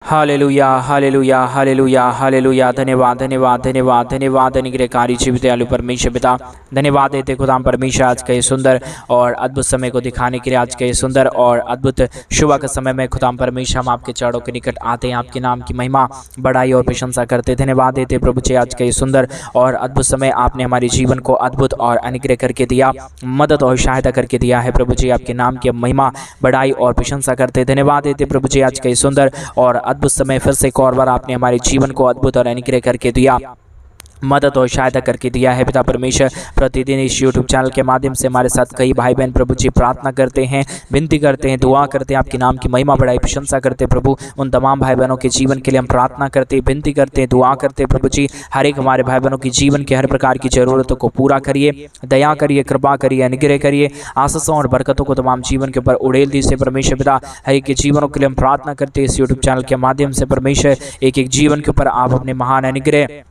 Hallelujah hallelujah hallelujah hallelujah. धन्यवाद धन्यवाद धन्यवाद धन्यवाद अनुग्रहकारी जीवित दयालु परमेश्वर पिता, धन्यवाद देते खुदाम परमेश्वर आज के सुंदर और अद्भुत समय को दिखाने के लिए, आज के सुंदर और अद्भुत सुबह के समय में खुदाम परमेश्वर हम आपके चरणों के निकट आते हैं, आपके नाम की महिमा बढ़ाई और प्रशंसा करते। धन्यवाद देते प्रभु जी आज के सुंदर और अद्भुत समय आपने हमारे जीवन को अद्भुत और अनुग्रह करके दिया, मदद और सहायता करके दिया है प्रभु जी। आपके नाम की महिमा बढ़ाई और प्रशंसा करते। धन्यवाद देते प्रभु जी आज के सुंदर और अद्भुत समय फिर से एक और बार आपने हमारे जीवन को अद्भुत और अनुग्रह करके दिया, मदद और सहायता करके दिया है पिता परमेश्वर। प्रतिदिन इस यूट्यूब चैनल के माध्यम से हमारे साथ कई भाई बहन प्रभु जी प्रार्थना करते हैं, विनती करते हैं, दुआ करते हैं, आपके नाम की महिमा बढ़ाई प्रशंसा करते हैं प्रभु। उन तमाम भाई बहनों के जीवन के लिए हम प्रार्थना करते हैं, विनती करते हैं, दुआ करते हैं प्रभु जी। हर एक हमारे भाई बहनों की जीवन के हर प्रकार की जरूरतों को पूरा करिए, दया करिए, कृपा करिए, अनुग्रह करिए, आशीषों और बरकतों को तमाम जीवन के ऊपर उड़ेल दीजिए परमेश्वर पिता। हर एक के जीवनों के लिए हम प्रार्थना करते हैं इस यूट्यूब चैनल के माध्यम से परमेश्वर। एक एक जीवन के ऊपर आप अपने महान अनुग्रह,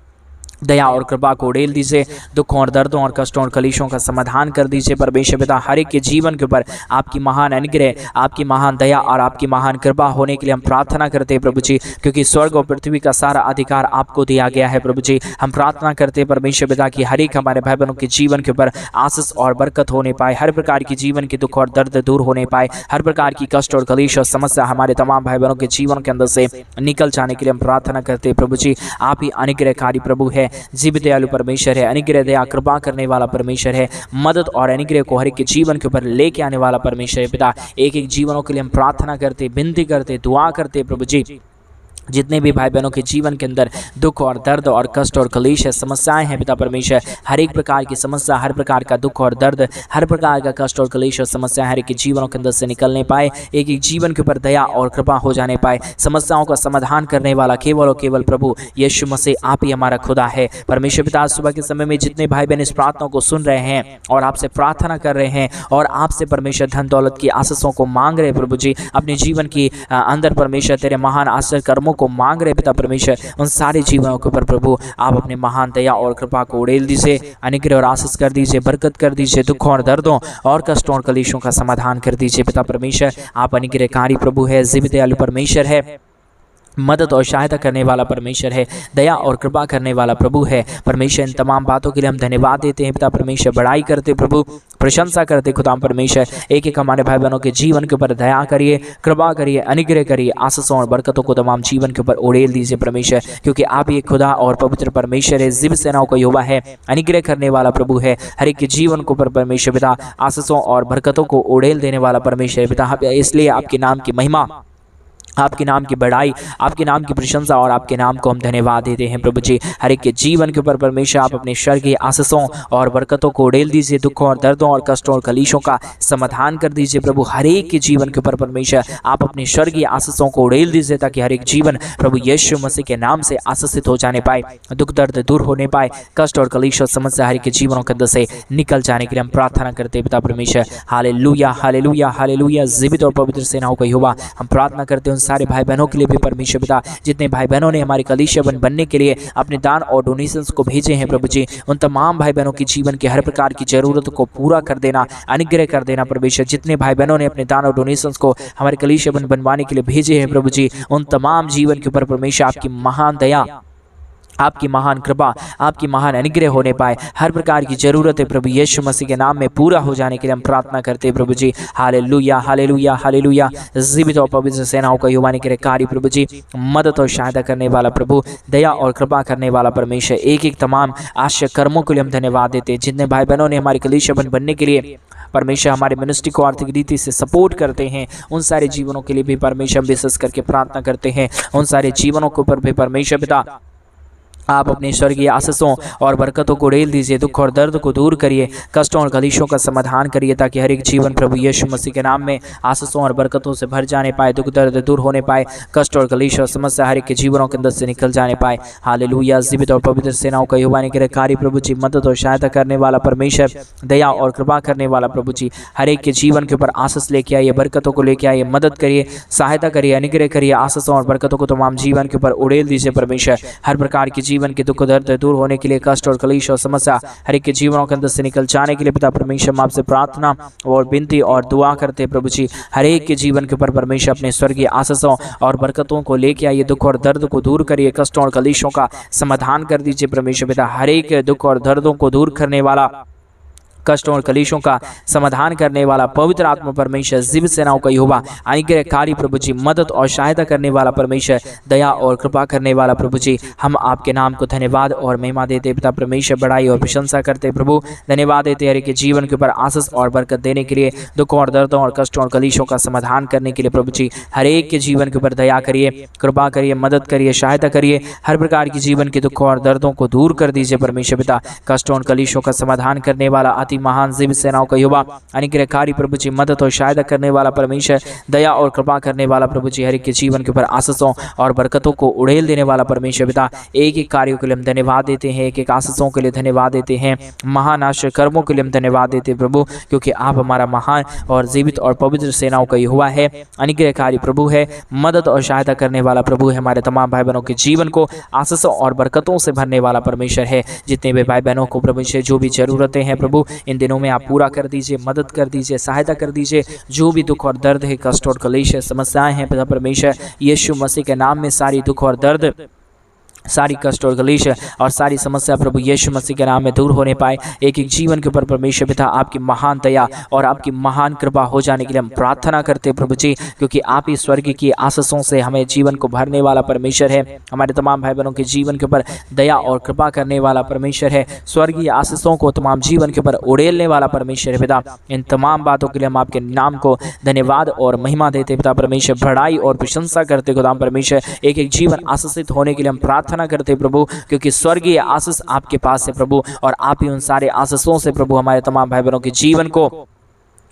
दया और कृपा को उड़ेल दीजिए, दुखों और दर्दों और कष्टों और कलेशों का समाधान कर दीजिए परमेश्वर पिता। हर एक के जीवन के ऊपर आपकी महान अनुग्रह, आपकी महान दया और आपकी महान कृपा होने के लिए हम प्रार्थना करते हैं प्रभु जी, क्योंकि स्वर्ग और पृथ्वी का सारा अधिकार आपको दिया गया है प्रभु जी। हम प्रार्थना करते हैं परमेश्वर पिता कि हर एक हमारे भाई बहनों के जीवन के ऊपर आशीष और बरकत होने पाए, हर प्रकार की जीवन के दुख और दर्द दूर होने पाए, हर प्रकार की कष्ट और कलेश और समस्या हमारे तमाम भाई बहनों के जीवन के अंदर से निकल जाने के लिए हम प्रार्थना करते हैं प्रभु जी। आप ही अनुग्रहकारी प्रभु है, जीवित दयालु परमेश्वर है, अनुग्रह दया कृपा करने वाला परमेश्वर है, मदद और अनुग्रह को हर एक के जीवन के ऊपर लेके आने वाला परमेश्वर है पिता। एक एक जीवनों के लिए हम प्रार्थना करते, विनती करते, दुआ करते प्रभु जी। जितने भी भाई बहनों के जीवन के अंदर दुख और दर्द और कष्ट और कलेश है, समस्याएं हैं पिता परमेश्वर, हर एक प्रकार की समस्या, हर प्रकार का दुख और दर्द, हर प्रकार का कष्ट और कलेश और समस्या हर एक के जीवनों के अंदर से निकलने पाए, एक एक जीवन के ऊपर दया और कृपा हो जाने पाए। समस्याओं का समाधान करने वाला केवल और केवल प्रभु यीशु मसीह आप ही हमारा खुदा है परमेश्वर पिता। सुबह के समय में जितने भाई बहन इस प्रार्थना को सुन रहे हैं और आपसे प्रार्थना कर रहे हैं और आपसे परमेश्वर धन दौलत की आशीषों को मांग रहे प्रभु जी, अपने जीवन की अंदर परमेश्वर तेरे महान आश्चर्य कर्मों को मांग रहे पिता परमेश्वर, उन सारे जीवनों के ऊपर प्रभु आप अपने महान दया और कृपा को उड़ेल दीजिए, अनुग्रह और आशीष कर दीजिए, बरकत कर दीजिए, दुखों और दर्दों और कष्टों और कलेशों का समाधान कर दीजिए पिता परमेश्वर। आप अनुग्रहकारी प्रभु है, जीवित दयालु परमेश्वर है, मदद और सहायता करने वाला परमेश्वर है, दया और कृपा करने वाला प्रभु है परमेश्वर। इन तमाम बातों के लिए हम धन्यवाद देते हैं पिता परमेश्वर, बड़ाई करते प्रभु, प्रशंसा करते खुदाम परमेश्वर। एक एक हमारे भाई बहनों के जीवन के ऊपर दया करिए, कृपा करिए, अनुग्रह करिए, आशीषों और बरकतों को तमाम जीवन के ऊपर उड़ेल दीजिए परमेश्वर, क्योंकि आप ये खुदा और पवित्र परमेश्वर है, जीवित सेनाओं का युवा है, अनुग्रह करने वाला प्रभु है, हर एक के जीवन के ऊपर परमेश्वर पिता आशीषों और बरकतों को उड़ेल देने वाला परमेश्वर पिता। इसलिए आपके नाम की महिमा, आपके नाम की बढ़ाई, आपके नाम की प्रशंसा और आपके नाम को हम धन्यवाद देते हैं प्रभु जी। हर एक के जीवन के ऊपर परमेश्वर आप अपने स्वर्गीय आशीषों और बरकतों को उड़ेल दीजिए, दुखों और दर्दों और कष्टों और कलेशों का समाधान कर दीजिए प्रभु। हर एक के जीवन के ऊपर परमेश्वर आप अपने स्वर्गीय आशीषों को उड़ेल दीजिए, ताकि हर एक जीवन प्रभु यीशु मसीह के नाम से आशीषित हो जाने पाए, दुख दर्द दूर होने पाए, कष्ट और कलेश और समस्या हर एक के जीवनों के अंदर से निकल जाने के लिए हम प्रार्थना करते हैं पिता परमेश्वर। Hallelujah hallelujah hallelujah. जीवित और पवित्र सेनाओं का युवा हम प्रार्थना करते हैं सारे भाई बहनों के लिए भी परमेश्वर पिता, जितने भाई बहनों ने हमारे कलीसिया बनने के लिए अपने दान और डोनेशंस को भेजे हैं प्रभु जी, उन तमाम भाई बहनों की जीवन के हर प्रकार की जरूरत को पूरा कर देना, अनुग्रह कर देना परमेश्वर। जितने भाई बहनों ने अपने दान और डोनेशंस को हमारे कलीसिया बनवाने के लिए भेजे हैं प्रभु जी, उन तमाम जीवन के ऊपर परमेश्वर आपकी महान दया, आपकी महान कृपा, आपकी महान अनुग्रह होने पाए, हर प्रकार की जरूरत है प्रभु यीशु मसीह के नाम में पूरा हो जाने के लिए हम प्रार्थना करते हैं Prabhu ji. Hallelujah hallelujah hallelujah. जीवित और पवित्र सेनाओं का युवा के कार्य प्रभु जी, मदद और सहायता करने वाला प्रभु, दया और कृपा करने वाला परमेश्वर। एक एक तमाम आश्चर्य कर्मों के लिए हम धन्यवाद देते हैं। जितने भाई बहनों ने हमारे कलीसिया बनने के लिए परमेश्वर हमारे मिनिस्ट्री को आर्थिक रीति से सपोर्ट करते हैं, उन सारे जीवनों के लिए भी परमेश्वर विशेष करके प्रार्थना करते हैं। उन सारे जीवनों के ऊपर भी परमेश्वर पिता आप अपने स्वर्गीय आशीषों और बरकतों को उड़ेल दीजिए, दुख और दर्द को दूर करिए, कष्टों और कलेशों का समाधान करिए, ताकि हर एक जीवन प्रभु यीशु मसीह के नाम में आशीषों और बरकतों से भर जाने पाए, दुख दर्द दूर होने पाए, कष्ट और कलेश और समस्या हर एक के जीवनों के अंदर से निकल जाने पाए। हालेलुया। जीवित और पवित्र सेनाओं का युवा के कार्य प्रभु जी, मदद और सहायता करने वाला परमेश्वर, दया और कृपा करने वाला प्रभु जी, हर एक के जीवन के ऊपर आशीष लेके आइए, बरकतों को लेके आइए, मदद करिए, सहायता करिए, अनुग्रह करिए, आशीषों और बरकतों को तमाम जीवन के ऊपर उड़ेल दीजिए परमेश्वर। हर प्रकार की जीवन के दुख दर्द दूर होने के लिए, कष्ट और कलेश और समस्या हर एक के जीवनों के अंदर से निकल जाने के लिए पिता परमेश्वर हम आपसे प्रार्थना और विनती और दुआ करते हैं प्रभु जी। हर एक के जीवन के ऊपर परमेश्वर अपने स्वर्गीय आशीषों और बरकतों को लेके आइए, दुख और दर्द को दूर करिए, कष्टों और कलेशों का समाधान कर दीजिए परमेश्वर पिता। हर एक दुख और दर्दों को दूर करने वाला, कष्टों और कलेशों का समाधान करने वाला पवित्र आत्मा परमेश्वर, जीवित सेनाओं का यहोवा, अनुग्रहकारी प्रभु जी, मदद और सहायता करने वाला परमेश्वर, दया और कृपा करने वाला प्रभु जी, हम आपके नाम को धन्यवाद और महिमा देते पिता परमेश्वर, बड़ाई और प्रशंसा करते प्रभु। धन्यवाद देते हर एक के जीवन के ऊपर आशीष और बरकत देने के लिए, दुखों और दर्दों और कष्टों और कलेशों का समाधान करने के लिए प्रभु जी। हर एक के जीवन के ऊपर दया करिए, कृपा करिए, मदद करिए, सहायता करिए, हर प्रकार की जीवन के दुखों और दर्दों को दूर कर दीजिए परमेश्वर पिता। कष्टों और कलेशों का समाधान करने वाला अति महान जीवित सेनाओं का युवा, अनुग्रहकारी प्रभु जी, मदद और सहायता करने वाला परमेश्वर, दया और कृपा करने वाला प्रभु जी, हर एक के जीवन के ऊपर आशीषों और बरकतों को उड़ेल देने वाला परमेश्वर पिता। एक एक कार्यों के लिए हम धन्यवाद देते हैं, एक एक आशीषों के लिए धन्यवाद देते हैं, महान आश्चर्य कर्मों के लिए हम धन्यवाद देते हैं प्रभु, क्योंकि आप हमारा महान और जीवित और पवित्र सेनाओं का युवा है, अनुग्रहकारी प्रभु है, मदद और सहायता करने वाला प्रभु है, हमारे तमाम भाई बहनों के जीवन को आशीषों और बरकतों से भरने वाला परमेश्वर है। जितने भी भाई बहनों को प्रभु से जो भी जरूरतें हैं प्रभु, इन दिनों में आप पूरा कर दीजिए, मदद कर दीजिए, सहायता कर दीजिए। जो भी दुख और दर्द है, कष्ट और कलेश है, समस्याएं हैं पिता परमेश्वर, यीशु मसीह के नाम में सारी दुख और दर्द, सारी कष्ट और कलेश और सारी समस्या प्रभु यीशु मसीह के नाम में दूर होने पाए। एक एक जीवन के ऊपर परमेश्वर पिता आपकी महान दया और आपकी महान कृपा हो जाने के लिए हम प्रार्थना करते हैं प्रभु जी, क्योंकि आप ही स्वर्ग की आशीषों से हमें जीवन को भरने वाला परमेश्वर है। हमारे तमाम भाई बहनों के जीवन के ऊपर दया और कृपा करने वाला परमेश्वर है, स्वर्गीय आशीषों को तमाम जीवन के ऊपर उड़ेलने वाला परमेश्वर है पिता। इन तमाम बातों के लिए हम आपके नाम को धन्यवाद और महिमा देते पिता परमेश्वर, बड़ाई और प्रशंसा करते खुदाम परमेश्वर। एक एक जीवन आशीषित होने के लिए हम प्रार्थना करते प्रभु, क्योंकि स्वर्गीय आशीष आपके पास है प्रभु, और आप ही उन सारे आशीषों से प्रभु हमारे तमाम भाई बहनों के जीवन को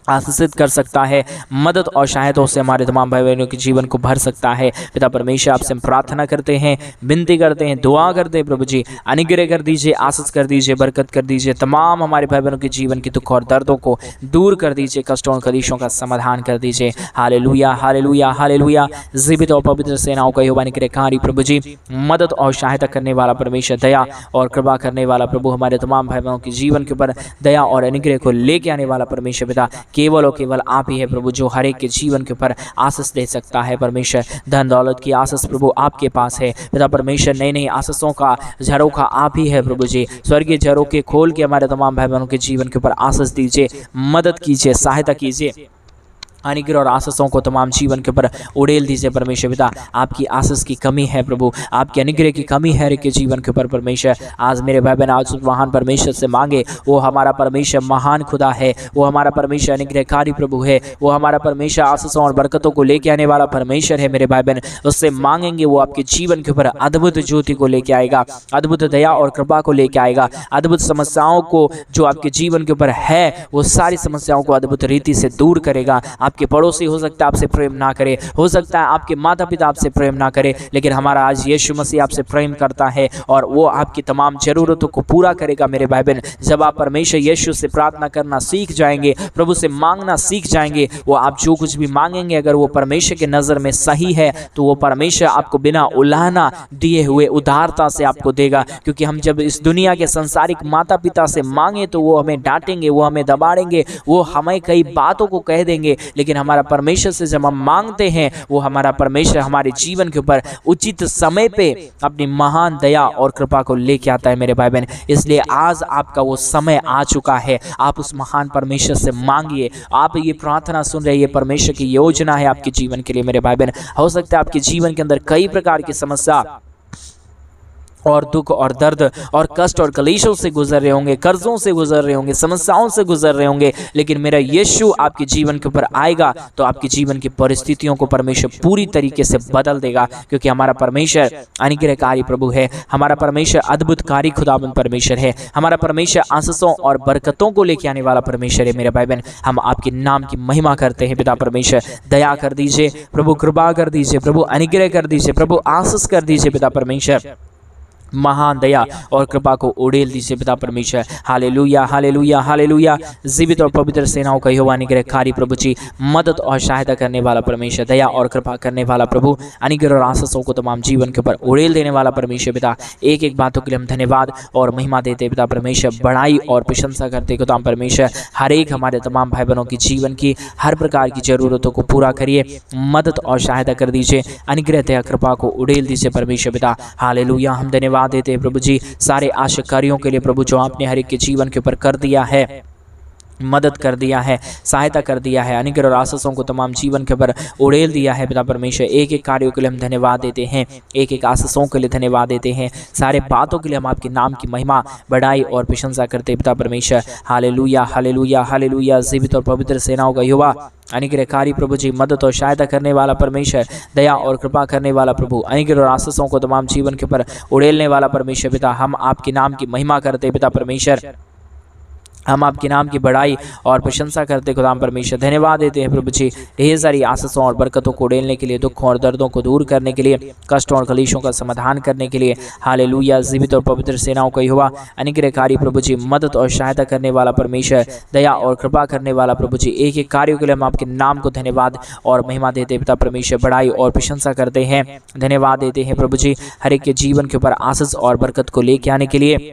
आशीषित कर सकता है, मदद और सहायता से हमारे तमाम भाई बहनों के जीवन को भर सकता है पिता परमेश्वर। आपसे हम प्रार्थना करते हैं, विनती करते हैं, दुआ करते हैं प्रभु जी, अनुग्रह कर दीजिए, आशीष कर दीजिए, बरकत कर दीजिए, तमाम हमारे भाई बहनों के जीवन के दुख और दर्दों को दूर कर दीजिए, कष्टों और कलेशों का समाधान कर दीजिए। Hallelujah, hallelujah, hallelujah. जीवित और पवित्र सेनाओं का यहोवा अनुग्रहकारी प्रभु जी, मदद और सहायता करने वाला परमेश्वर, दया और कृपा करने वाला प्रभु, हमारे तमाम भाई बहनों के जीवन के ऊपर दया और अनुग्रह को लेके आने वाला परमेश्वर पिता, केवल और केवल आप ही है प्रभु, जो हर एक के जीवन के ऊपर आशीष दे सकता है परमेश्वर। धन दौलत की आशीष प्रभु आपके पास है पिता परमेश्वर, नई नई आशीषों का झरोखा आप ही है प्रभु जी। स्वर्गीय झरोखे खोल के हमारे तमाम भाई बहनों के जीवन के ऊपर आशीष दीजिए, मदद कीजिए, सहायता कीजिए, अनुग्रह और आशीषों को तमाम जीवन के ऊपर उड़ेल दीजिए परमेश्वर पिता। आपकी आशीष की कमी है प्रभु, आपके अनुग्रह की कमी है हर एक के जीवन के ऊपर परमेश्वर। आज मेरे भाई बहन आज महान परमेश्वर से मांगे, वो हमारा परमेश्वर महान खुदा है, वो हमारा परमेश्वर अनुग्रहकारी प्रभु है, वो हमारा परमेश्वर आशीषों और बरकतों को लेके आने वाला परमेश्वर है। मेरे भाई बहन उससे मांगेंगे, वो आपके जीवन के ऊपर अद्भुत ज्योति को लेके आएगा, अद्भुत दया और कृपा को लेके आएगा, अद्भुत समस्याओं को जो आपके जीवन के ऊपर है वो सारी समस्याओं को अद्भुत रीति से दूर करेगा। आपके पड़ोसी हो सकता है आपसे प्रेम ना करे, हो सकता है आपके माता पिता आपसे प्रेम ना करे, लेकिन हमारा आज यीशु मसीह आपसे प्रेम करता है और वो आपकी तमाम जरूरतों को पूरा करेगा। मेरे भाई बहन जब आप परमेश्वर यीशु से प्रार्थना करना सीख जाएंगे, प्रभु से मांगना सीख जाएंगे, वो आप जो कुछ भी मांगेंगे अगर वो परमेश्वर के नज़र में सही है तो वो परमेश्वर आपको बिना उलाहना दिए हुए उदारता से आपको देगा। क्योंकि हम जब इस दुनिया के संसारिक माता पिता से मांगे तो वो हमें डांटेंगे, वो हमें दबाड़ेंगे, वो हमें कई बातों को कह देंगे, लेकिन हमारा परमेश्वर से जब हम मांगते हैं वो हमारा परमेश्वर हमारे जीवन के ऊपर उचित समय पे अपनी महान दया और कृपा को लेके आता है मेरे भाई बहन। इसलिए आज आपका वो समय आ चुका है, आप उस महान परमेश्वर से मांगिए। आप ये प्रार्थना सुन रहे, ये परमेश्वर की योजना है आपके जीवन के लिए मेरे भाई बहन। हो सकता है आपके जीवन के अंदर कई प्रकार की समस्या और दुख और दर्द और कष्ट और कलेशों से गुजर रहे होंगे, कर्जों से गुजर रहे होंगे, समस्याओं से गुजर रहे होंगे, लेकिन मेरा यीशु आपके जीवन के ऊपर आएगा तो आपके जीवन की परिस्थितियों को परमेश्वर पूरी तरीके से बदल देगा। क्योंकि हमारा परमेश्वर अनुग्रहकारी प्रभु है, हमारा परमेश्वर अद्भुतकारी खुदाबंद परमेश्वर है, हमारा परमेश्वर आशीषों और बरकतों को लेके आने वाला परमेश्वर है। मेरे भाई बहन हम आपके नाम की महिमा करते हैं पिता परमेश्वर। दया कर दीजिए प्रभु, कृपा कर दीजिए प्रभु, अनुग्रह कर दीजिए प्रभु, आशीष कर दीजिए पिता परमेश्वर। महान दया और कृपा को उड़ेल दीजिए पिता परमेश्वर। Hallelujah hallelujah hallelujah. जीवित और पवित्र सेनाओं का यहोवा अनुग्रहकारी प्रभु जी, मदद और सहायता करने वाला परमेश्वर, दया और कृपा करने वाला प्रभु, अनुग्रह और आशीषों को तमाम जीवन के ऊपर उड़ेल देने वाला परमेश्वर पिता, एक एक बातों के लिए हम धन्यवाद और महिमा देते पिता परमेश्वर, बड़ाई और प्रशंसा करते खुदा परमेश्वर। हर एक हमारे तमाम भाई बहनों की जीवन की हर प्रकार की जरूरतों को पूरा करिए, मदद और सहायता कर दीजिए, अनुग्रह दया कृपा को उड़ेल दीजिए परमेश्वर पिता। हालेलुया। हम धन्यवाद देते हैं प्रभु जी सारे आशा कार्यों के लिए प्रभु, जो आपने हर एक के जीवन के ऊपर कर दिया है, मदद कर दिया है, सहायता कर दिया है, अनुग्रह और आशीषों को तमाम जीवन के ऊपर उड़ेल दिया है पिता परमेश्वर। एक एक कार्यों के लिए हम धन्यवाद देते हैं, एक एक आशीषों के लिए धन्यवाद देते हैं, सारे बातों के लिए हम आपके नाम की महिमा बढ़ाई और प्रशंसा करते हैं पिता परमेश्वर। Hallelujah hallelujah hallelujah. जीवित और पवित्र सेनाओं का युवा अनुग्रहकारी प्रभु जी, मदद और सहायता करने वाला परमेश्वर, दया और कृपा करने वाला प्रभु, अनुग्रह और आशीषों को तमाम जीवन के ऊपर उड़ेलने वाला परमेश्वर पिता, हम आपके नाम की महिमा करते पिता परमेश्वर, हम आपके नाम की बड़ाई और प्रशंसा करते खुदाम परमेश्वर। धन्यवाद देते हैं प्रभु जी ढेर सारी आशीषों और बरकतों को उड़ेलने के लिए, दुखों और दर्दों को दूर करने के लिए, कष्टों और कलेशों का समाधान करने के लिए। हालेलुया। जीवित और पवित्र सेनाओं का यहोवा अनुग्रहकारी प्रभु जी, मदद और सहायता करने वाला परमेश्वर, दया और कृपा करने वाला प्रभु जी, एक एक कार्यों के लिए हम आपके नाम को धन्यवाद और महिमा देते पिता परमेश्वर, बड़ाई और प्रशंसा करते हैं। धन्यवाद देते हैं प्रभु जी हर एक के जीवन के ऊपर आशीष और बरकत को लेके आने के लिए,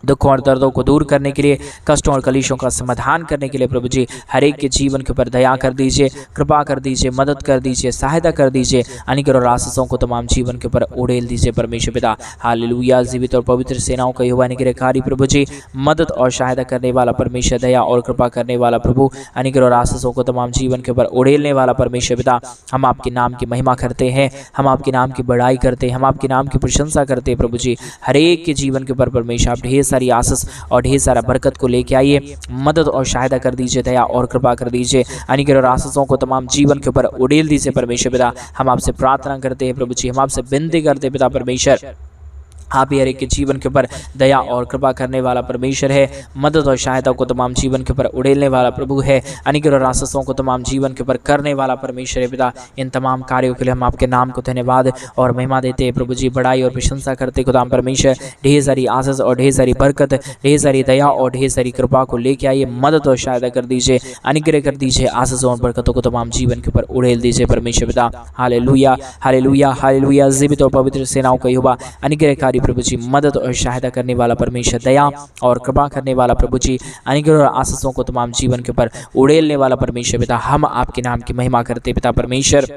दुखों और दर्दों को दूर करने के लिए, कष्टों और कलेशों का समाधान करने के लिए प्रभु जी, हर एक के जीवन के ऊपर दया कर दीजिए, कृपा कर दीजिए, मदद कर दीजिए, सहायता कर दीजिए, अनुग्रह और आशीषों को तमाम जीवन के ऊपर उड़ेल दीजिए परमेश्वर पिता। हालेलुया। जीवित और पवित्र सेनाओं का यहोवा अनुग्रहकारी प्रभु जी, मदद और सहायता करने वाला परमेश्वर, दया और कृपा करने वाला प्रभु, अनुग्रह और आशीषों को तमाम जीवन के ऊपर उड़ेलने वाला परमेश्वर पिता, हम आपके नाम की महिमा करते हैं, हम आपके नाम की बड़ाई करते हैं, हम आपके नाम की प्रशंसा करते हैं प्रभु जी। हर एक के जीवन के ऊपर परमेश्वर आप ढेर सारी आशीष और ढेर सारा बरकत को लेके आइए, मदद और सहायता कर दीजिए, दया और कृपा कर दीजिए, अनुग्रह और आशीषों को तमाम जीवन के ऊपर उड़ेल दीजिए परमेश्वर पिता। हम आपसे प्रार्थना करते हैं प्रभु जी, हम आपसे विनती करते हैं पिता परमेश्वर, आप ही हर एक के जीवन के ऊपर दया और कृपा करने वाला परमेश्वर है, मदद और सहायता को तमाम जीवन के ऊपर उड़ेलने वाला प्रभु है, अनुग्रह और आशीषों को तमाम जीवन के ऊपर करने वाला परमेश्वर है पिता। इन तमाम कार्यों के लिए हम आपके नाम को धन्यवाद और महिमा देते हैं प्रभु जी, बड़ाई और प्रशंसा करते खुदाम परमेश्वर। ढेर सारी आशीष और ढेर सारी बरकत, ढेर सारी दया और ढेर सारी कृपा को लेके आइए, मदद और सहायता कर दीजिए, अनुग्रह कर दीजिए, आशीषों और बरकतों को तमाम जीवन के ऊपर उड़ेल दीजिए परमेश्वर पिता। Hallelujah hallelujah hallelujah. जीवित और पवित्र सेनाओं का यहोवा अनुग्रहकारी प्रभु जी, मदद और सहायता करने वाला परमेश्वर, दया और कृपा करने वाला प्रभु जी, अनुग्रह और आशीषों को तमाम जीवन के ऊपर उड़ेलने वाला परमेश्वर पिता, हम आपके नाम की महिमा करते पिता परमेश्वर,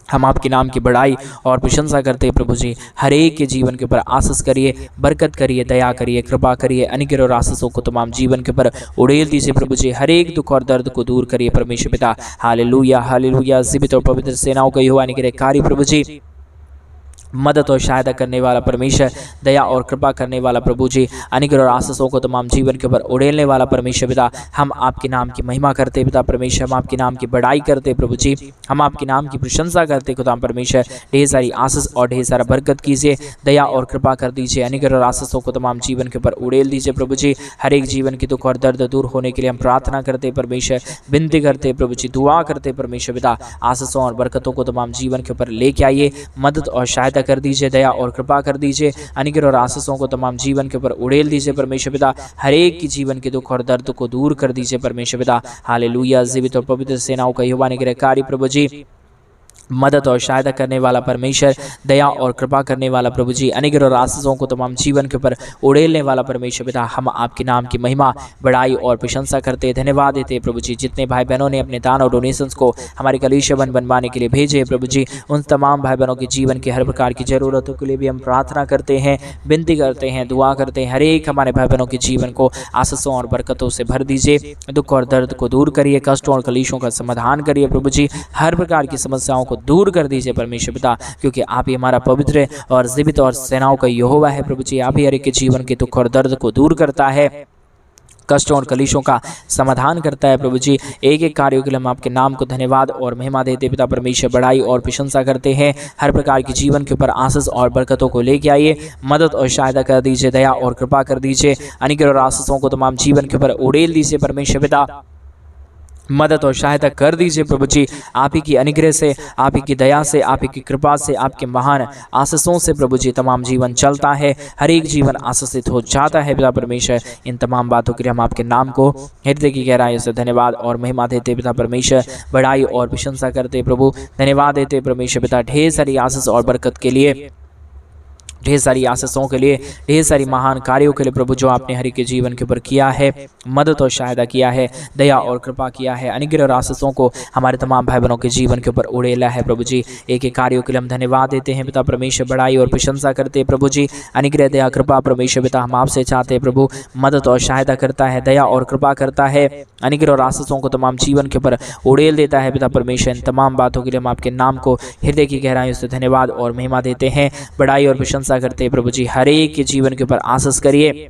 हम आपके नाम की बड़ाई और प्रशंसा करते हैं प्रभु जी। हर एक के जीवन के ऊपर आशीष करिए, बरकत करिए, दया करिए, कृपा करिए, अनुग्रह और आशीषों को तमाम जीवन के ऊपर उड़ेल दीजिए प्रभु जी। हर एक दुख और दर्द को दूर करिए परमेश्वर पिता। Hallelujah hallelujah. जीवित और पवित्र सेनाओं का यहोवा अनुग्रहकारी प्रभु जी, मदद और सहायता करने वाला परमेश्वर, दया और कृपा करने वाला प्रभु जी, अनुग्रह और आशीषों को तमाम जीवन के ऊपर उड़ेलने वाला परमेश्वर पिता, हम आपके नाम की महिमा करते पिता परमेश्वर, हम आपके नाम की बड़ाई करते प्रभु जी, हम आपके नाम की प्रशंसा करते खुदा परमेश्वर। ढेर सारी आशीष और ढेर सारा बरकत कीजिए, दया और कृपा कर दीजिए, अनुग्रह और आशीषों को तमाम जीवन के ऊपर उड़ेल दीजिए प्रभु जी। हर एक जीवन की दुख और दर्द दूर होने के लिए हम प्रार्थना करते परमेश्वर, विनती करते प्रभु जी, दुआ करते परमेश्वर पिता। आशीषों और बरकतों को तमाम जीवन के ऊपर लेके आइए, मदद और सहायता कर दीजिए, दया और कृपा कर दीजिए, अनुग्रह और आशीषों को तमाम जीवन के ऊपर उड़ेल दीजिए परमेश्वर पिता। हर एक की जीवन के दुख और दर्द को दूर कर दीजिए परमेश्वर पिता। हालेलुया। जीवित और पवित्र सेनाओं का यहोवा अनुग्रहकारी प्रभु जी, मदद और सहायता करने वाला परमेश्वर, दया और कृपा करने वाला प्रभु जी, अनुग्रह और आशीषों को तमाम जीवन के ऊपर उड़ेलने वाला परमेश्वर पिता, हम आपके नाम की महिमा, बड़ाई और प्रशंसा करते धन्यवाद देते प्रभु जी। जितने भाई बहनों ने अपने दान और डोनेशंस को हमारे कलीसिया बनवाने के लिए भेजे प्रभु जी, उन तमाम भाई बहनों के जीवन की हर प्रकार की जरूरतों के लिए भी हम प्रार्थना करते हैं, विनती करते हैं, दुआ करते हैं। हर एक हमारे भाई बहनों के जीवन को आशीषों और बरकतों से भर दीजिए, दुख और दर्द को दूर करिए, कष्टों और कलेशों का समाधान करिए प्रभु जी। हर प्रकार की समस्याओं को दूर कर दीजिए परमेश्वर पिता, क्योंकि आप ही हमारा पवित्र और जीवित और सेनाओं का यहोवा है प्रभु जी। आप ही हर एक के जीवन के दुख और दर्द को दूर करता है, कष्टों और कलेशों का समाधान करता है प्रभु जी। एक एक कार्यों के लिए हम आपके नाम को धन्यवाद और महिमा देते पिता परमेश्वर, बड़ाई और प्रशंसा करते हैं। हर प्रकार की जीवन के ऊपर आशीष और बरकतों को लेके आइए, मदद और सहायता कर दीजिए, दया और कृपा कर दीजिए, अनुग्रह और आशीषों को तमाम जीवन के ऊपर उड़ेल दीजिए परमेश्वर पिता। मदद और सहायता कर दीजिए प्रभु जी। आप ही की अनुग्रह से, आप ही की दया से, आप ही की कृपा से, आपके महान आशीषों से प्रभु जी तमाम जीवन चलता है, हर एक जीवन आशीषित हो जाता है पिता परमेश्वर। इन तमाम बातों के लिए हम आपके नाम को हृदय की गहराई से धन्यवाद और महिमा देते पिता परमेश्वर, बड़ाई और प्रशंसा करते प्रभु, धन्यवाद देते परमेश्वर पिता ढेर सारी आशीष और बरकत के लिए, ढेर सारी आशीषों के लिए, ढेर सारी महान कार्यों के लिए प्रभु, जो आपने हरि के जीवन के ऊपर किया है, मदद और सहायता किया है, दया और कृपा किया है, अनुग्रह और आशीषों को हमारे तमाम भाई बहनों के जीवन के ऊपर उड़ेला है प्रभु जी। एक एक कार्यों के लिए हम धन्यवाद देते हैं पिता परमेश्वर, बड़ाई और प्रशंसा करते हैं प्रभु जी। अनुग्रह दया कृपा परमेश्वर पिता हम आपसे चाहते हैं प्रभु, मदद और सहायता करता है, दया और कृपा करता है, अनुग्रह और आशीषों को तमाम जीवन के ऊपर उड़ेल देता है पिता परमेश्वर। इन तमाम बातों के लिए हम आपके नाम को हृदय की गहराइयों से धन्यवाद और महिमा देते हैं, बड़ाई और प्रशंसा करते प्रभु जी। हर एक के जीवन के ऊपर आशीष करिए,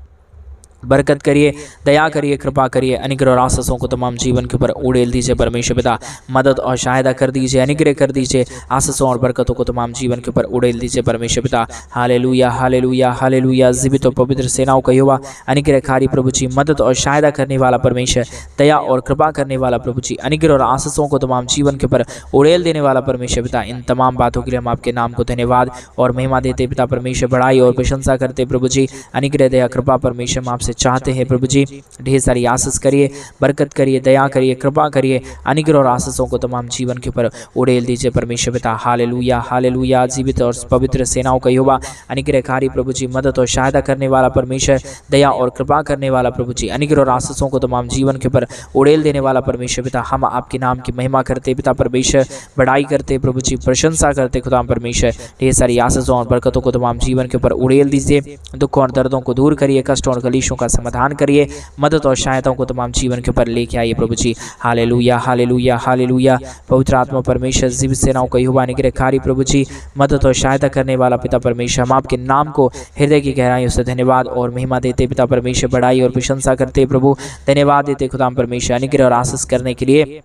बरकत करिए, दया करिए, कृपा करिए, अनुग्रह और आशीषों को तमाम जीवन के ऊपर उड़ेल दीजिए परमेश्वर पिता। मदद और सहायता कर दीजिए, अनुग्रह कर दीजिए, आशीषों और बरकतों को तमाम जीवन के ऊपर उड़ेल दीजिए परमेश्वर पिता। Hallelujah hallelujah hallelujah. जीवित और पवित्र सेनाओं का युवा अनुग्रहकारी प्रभु जी, मदद और सहायता करने वाला परमेश्वर, दया और कृपा करने वाला प्रभु जी, अनुग्रह और आशीषों को तमाम जीवन के ऊपर उड़ेल देने वाला परमेश्वर पिता। इन तमाम बातों के लिए हम आपके नाम को धन्यवाद और महिमा देते पिता परमेश्वर, बड़ाई और प्रशंसा करते प्रभु जी। अनुग्रह दया कृपा परमेश्वर हम आपसे चाहते हैं प्रभु जी, ढेर सारी आशीष करिए, बरकत करिए, दया करिए, कृपा करिए, अनुग्रह और आशीषों को तमाम जीवन के ऊपर उड़ेल दीजिए परमेश्वर पिता। Hallelujah hallelujah. जीवित और पवित्र सेनाओं का युवा अनुग्रहकारी प्रभु जी, मदद और सहायता करने वाला परमेश्वर, दया और कृपा करने वाला प्रभु जी, अनुग्रह और आशीषों को तमाम जीवन के ऊपर उड़ेल देने वाला परमेश्वर पिता। हम आपके नाम की महिमा करते पिता परमेश्वर, बड़ाई करते प्रभु जी, प्रशंसा करते खुदा परमेश्वर। ढेर सारी आशीषों और बरकतों को तमाम जीवन के ऊपर उड़ेल दीजिए, दुखों और दर्दों को दूर करिए, कष्टों और कलेशों का समाधान करिए, मदद और सहायताओं को तमाम जीवन के ऊपर लेके आइए Prabhu ji. Hallelujah hallelujah hallelujah. पवित्र आत्मा परमेश्वर, जीवित सेनाओं का युवा अनुग्रहकारी प्रभु जी, मदद और सहायता करने वाला पिता परमेश्वर, हम आपके नाम को हृदय की गहराइयों से धन्यवाद और महिमा देते पिता परमेश्वर, बड़ाई और प्रशंसा करते प्रभु, धन्यवाद देते खुदा परमेश्वर, अनुग्रह और आशीष करने के लिए,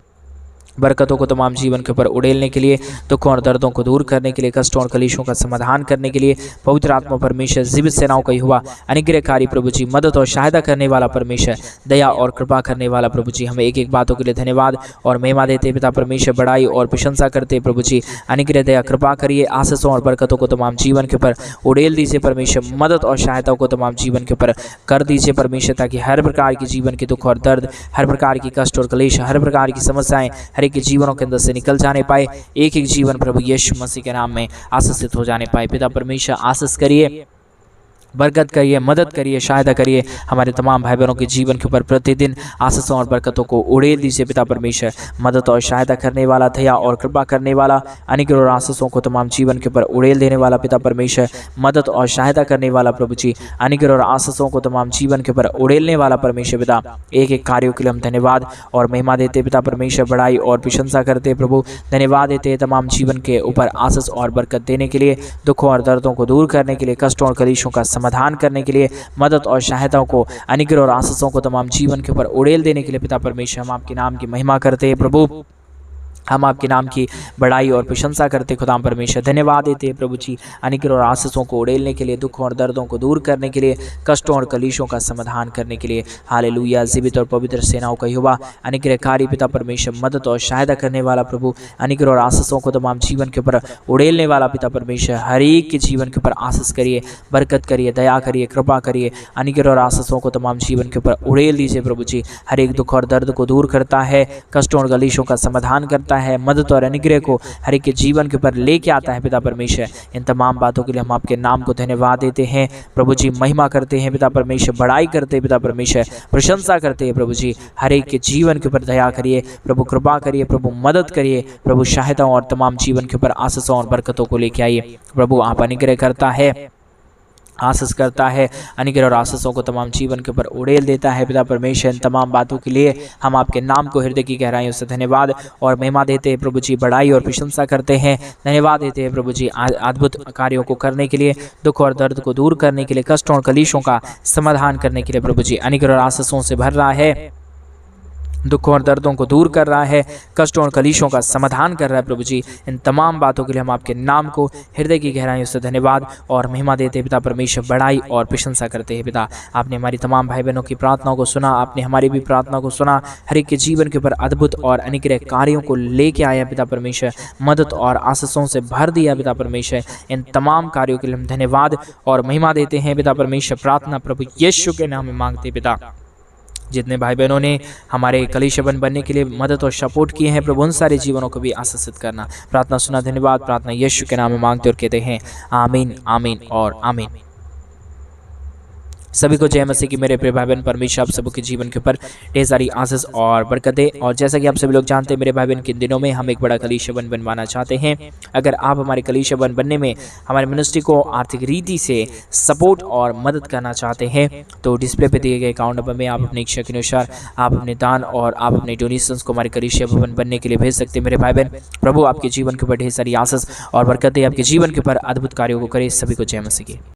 बरकतों को तमाम जीवन के ऊपर उड़ेलने के लिए, दुखों और दर्दों को दूर करने के लिए, कष्टों और कलेशों का समाधान करने के लिए, पवित्र आत्मा परमेश्वर, जीवित सेनाओं का युवा अनुग्रहकारी प्रभु जी, मदद और सहायता करने वाला परमेश्वर, दया और कृपा करने वाला प्रभु जी, हमें एक एक बातों के लिए धन्यवाद और महिमा देते पिता परमेश्वर, बड़ाई और प्रशंसा करते प्रभु जी। अनुग्रह दया कृपा करिए, आशीषों और बरकतों को तमाम जीवन के ऊपर उड़ेल दीजिए परमेश्वर, मदद और सहायता को तमाम जीवन के ऊपर कर दीजिए परमेश्वर, ताकि हर प्रकार की जीवन के दुख और दर्द, हर प्रकार की कष्ट और कलेश, हर प्रकार की समस्याएं हर एक के जीवनों के अंदर से निकल जाने पाए, एक एक जीवन प्रभु यीशु मसीह के नाम में आशीषित हो जाने पाए। पिता परमेश्वर आशीष करिए, बरकत करिए, मदद करिए, सहायता करिए, हमारे तमाम भाई बहनों के जीवन के ऊपर प्रतिदिन आशीषों और बरकतों को उड़ेल दीजिए पिता परमेश्वर। मदद और सहायता करने वाला, दया और कृपा करने वाला, अनुग्रह और आशीषों को तमाम जीवन के ऊपर उड़ेल देने वाला पिता परमेश्वर, मदद और सहायता करने वाला प्रभु जी, अनुग्रह और आशीषों को तमाम जीवन के ऊपर उड़ेलने वाला परमेश्वर पिता। एक एक कार्यों के लिए हम धन्यवाद और महिमा देते पिता परमेश्वर, बड़ाई और प्रशंसा करते प्रभु, धन्यवाद देते तमाम जीवन के ऊपर आशीष और बरकत देने के लिए, दुखों और दर्दों को दूर करने के लिए, कष्टों और कलेशों का समाधान करने के लिए, मदद और सहायताओं को, अनुग्रह और आशीषों को तमाम जीवन के ऊपर उड़ेल देने के लिए पिता परमेश्वर, हम आपके नाम की महिमा करते हैं प्रभु, हम आपके नाम की बड़ाई और प्रशंसा करते खुदा परमेश्वर, धन्यवाद देते हैं प्रभु जी, अनुग्रह और आशीषों को उड़ेलने के लिए, दुखों और दर्दों को दूर करने के लिए, कष्टों और कलेशों का समाधान करने के लिए। हालेलुया। जीवित और पवित्र सेनाओं का युवा अनुग्रहकारी पिता परमेश्वर, मदद और सहायता करने वाला प्रभु, अनुग्रह और आशीषों को तमाम जीवन के ऊपर उड़ेलने वाला पिता परमेश्वर, हर एक के जीवन के ऊपर आशीष करिए, बरकत करिए, दया करिए, कृपा करिए, अनुग्रह और आशीषों को तमाम जीवन के ऊपर उड़ेल दीजिए प्रभु जी। हर एक दुख और दर्द को दूर करता है, कष्टों और कलेशों का समाधान करता है, मदद और अनुग्रह को हर एक के जीवन के ऊपर लेके आता है पिता परमेश्वर। इन तमाम बातों के लिए हम आपके नाम को धन्यवाद देते हैं प्रभु जी, महिमा करते हैं पिता परमेश्वर, बड़ाई करते हैं पिता परमेश्वर, प्रशंसा करते हैं प्रभु जी। हर एक के जीवन के ऊपर दया करिए प्रभु, कृपा करिए प्रभु, मदद करिए प्रभु, सहायताओं और तमाम जीवन के ऊपर आशीषों और बरकतों को लेके आइए प्रभु। आप अनुग्रह करता है, आशीष करता है, अनुग्रह और आशीषों को तमाम जीवन के ऊपर उड़ेल देता है पिता परमेश्वर। इन तमाम बातों के लिए हम आपके नाम को हृदय की गहराइयों से धन्यवाद और महिमा देते हैं प्रभु जी, बड़ाई और प्रशंसा करते हैं, धन्यवाद देते हैं प्रभु जी, अद्भुत कार्यों को करने के लिए, दुख और दर्द को दूर करने के लिए, कष्टों और कलेशों का समाधान करने के लिए प्रभु जी। अनुग्रह और आशीषों से भर रहा है, दुखों और दर्दों को दूर कर रहा है, कष्टों और कलीशों का समाधान कर रहा है। प्रभु जी, इन तमाम बातों के लिए हम आपके नाम को हृदय की गहराइयों से धन्यवाद और महिमा देते हैं पिता परमेश्वर, बड़ाई और प्रशंसा करते हैं पिता। आपने हमारी तमाम भाई बहनों की प्रार्थनाओं को सुना, आपने हमारी भी प्रार्थना को सुना, हर एक के जीवन के ऊपर अद्भुत और अनुग्रह कार्यों को लेके आया पिता परमेश्वर, मदद और आशीषों से भर दिया पिता परमेश्वर। इन तमाम कार्यों के लिए हम धन्यवाद और महिमा देते हैं पिता परमेश्वर। प्रार्थना प्रभु यीशु के नाम में मांगते पिता। जितने भाई बहनों ने हमारे कलीशबन बनने के लिए मदद और सपोर्ट किए हैं प्रभु, उन सारे जीवनों को भी आशीषित करना। प्रार्थना सुना, धन्यवाद। प्रार्थना यीशु के नाम में मांगते और कहते हैं आमीन, आमीन और आमीन। सभी को जय मसीह की मेरे प्रिय भाई बहन। परमेश्वर आप सबके जीवन के ऊपर ढेर सारी आशीष और बरकत दे। और जैसा कि आप सभी लोग जानते हैं मेरे भाई बहन, किन दिनों में हम एक बड़ा कलीशबन बनवाना चाहते हैं। अगर आप हमारे कलीशबन बनने में हमारे मिनिस्ट्री को आर्थिक रीति से सपोर्ट और मदद करना चाहते हैं तो डिस्प्ले पे दिए गए अकाउंट नंबर में आप अपनी इच्छा के अनुसार आप अपने दान और आप अपने डोनेशंस को हमारे कलीशबन बनने के लिए भेज सकते हैं मेरे भाई बहन। प्रभु आपके जीवन के ऊपर ढेर सारी आशीष और बरकत दे, आपके जीवन के ऊपर अद्भुत कार्यों को करे। सभी को जय मसीह की।